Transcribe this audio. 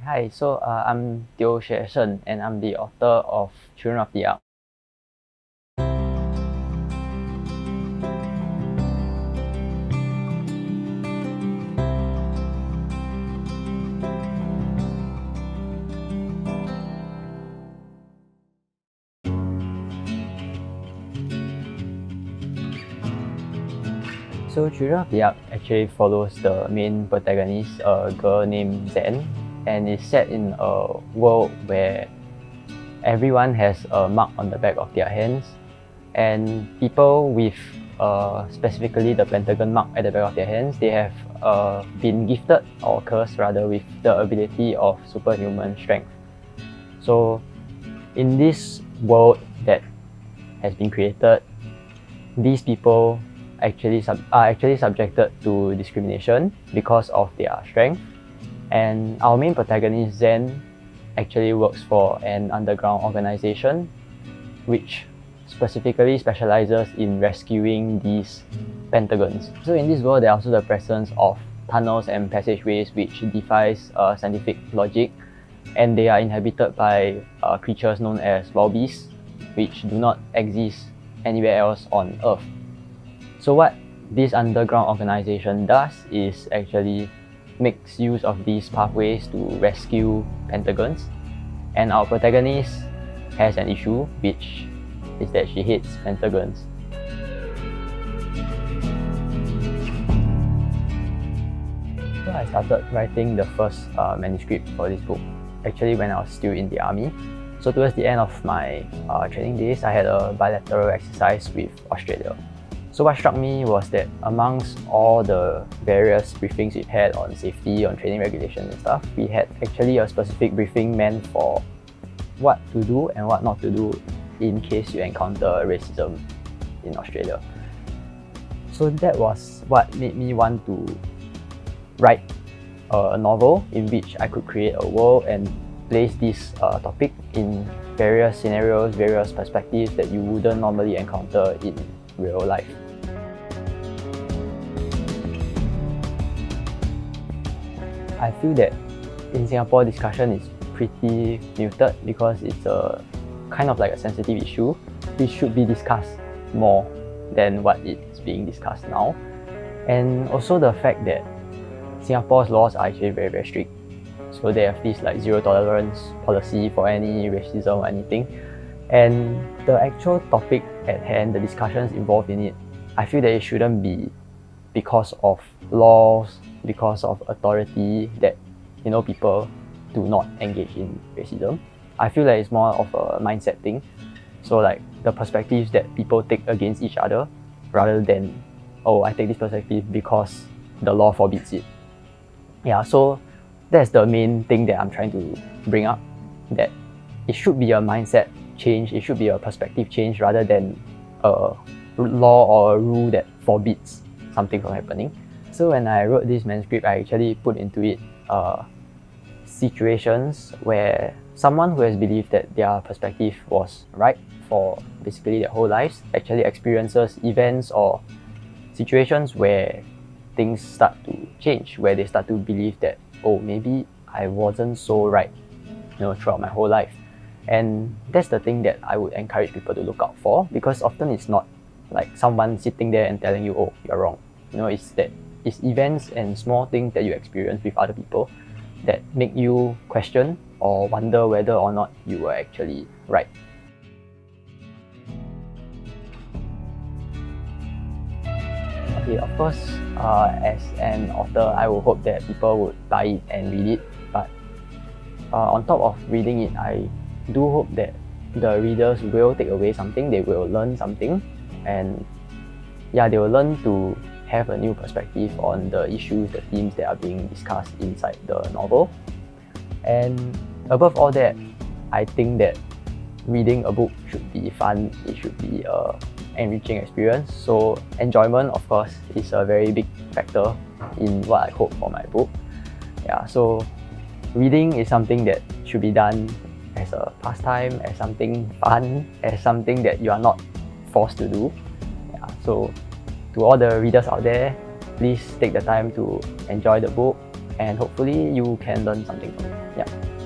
Hi, I'm Teo Xue Shen and I'm the author of Children of the Ark. So Children of the Ark actually follows the main protagonist, a girl named Zen, and is set in a world where everyone has a mark on the back of their hands, and people with specifically the Pentagon mark at the back of their hands, they have been gifted or cursed rather with the ability of superhuman strength. So in this world that has been created, these people are actually subjected to discrimination because of their strength, and our main protagonist Zen actually works for an underground organization which specifically specializes in rescuing these Pentagons. So in this world, there are also the presence of tunnels and passageways which defies scientific logic, and they are inhabited by creatures known as wild beasts, which do not exist anywhere else on Earth. So what this underground organization does is actually makes use of these pathways to rescue Pentagons, and our protagonist has an issue, which is that she hates Pentagons. So I started writing the first manuscript for this book actually when I was still in the army. So towards the end of my training days, I had a bilateral exercise with Australia. So what struck me was that amongst all the various briefings we've had on safety, on training regulations and stuff, we had actually a specific briefing meant for what to do and what not to do in case you encounter racism in Australia. So that was what made me want to write a novel in which I could create a world and place this topic in various scenarios, various perspectives that you wouldn't normally encounter in real life. I feel that in Singapore, discussion is pretty muted because it's a kind of like a sensitive issue which should be discussed more than what it's being discussed now. And also the fact that Singapore's laws are actually very, very strict. So they have this like zero tolerance policy for any racism or anything. And the actual topic at hand, the discussions involved in it, I feel that it shouldn't be because of laws, because of authority that people do not engage in racism. I feel like it's more of a mindset thing. So like the perspectives that people take against each other, rather than, oh, I take this perspective because the law forbids it. Yeah, so that's the main thing that I'm trying to bring up, that it should be a mindset change, it should be a perspective change rather than a law or a rule that forbids something from happening. So when I wrote this manuscript, I actually put into it situations where someone who has believed that their perspective was right for basically their whole lives actually experiences events or situations where things start to change, where they start to believe that, oh, maybe I wasn't so right throughout my whole life. And that's the thing that I would encourage people to look out for, because often it's not like someone sitting there and telling you, oh, you're wrong. It's events and small things that you experience with other people that make you question or wonder whether or not you were actually right. Okay, of course, as an author, I would hope that people would buy it and read it. But on top of reading it, I do hope that the readers will take away something, they will learn something, and yeah, they will learn to have a new perspective on the issues, the themes that are being discussed inside the novel. And above all that, I think that reading a book should be fun, it should be an enriching experience. So enjoyment, of course, is a very big factor in what I hope for my book. Yeah, so reading is something that should be done as a pastime, as something fun, as something that you are not forced to do. Yeah, so to all the readers out there, please take the time to enjoy the book, and hopefully you can learn something from it. Yeah.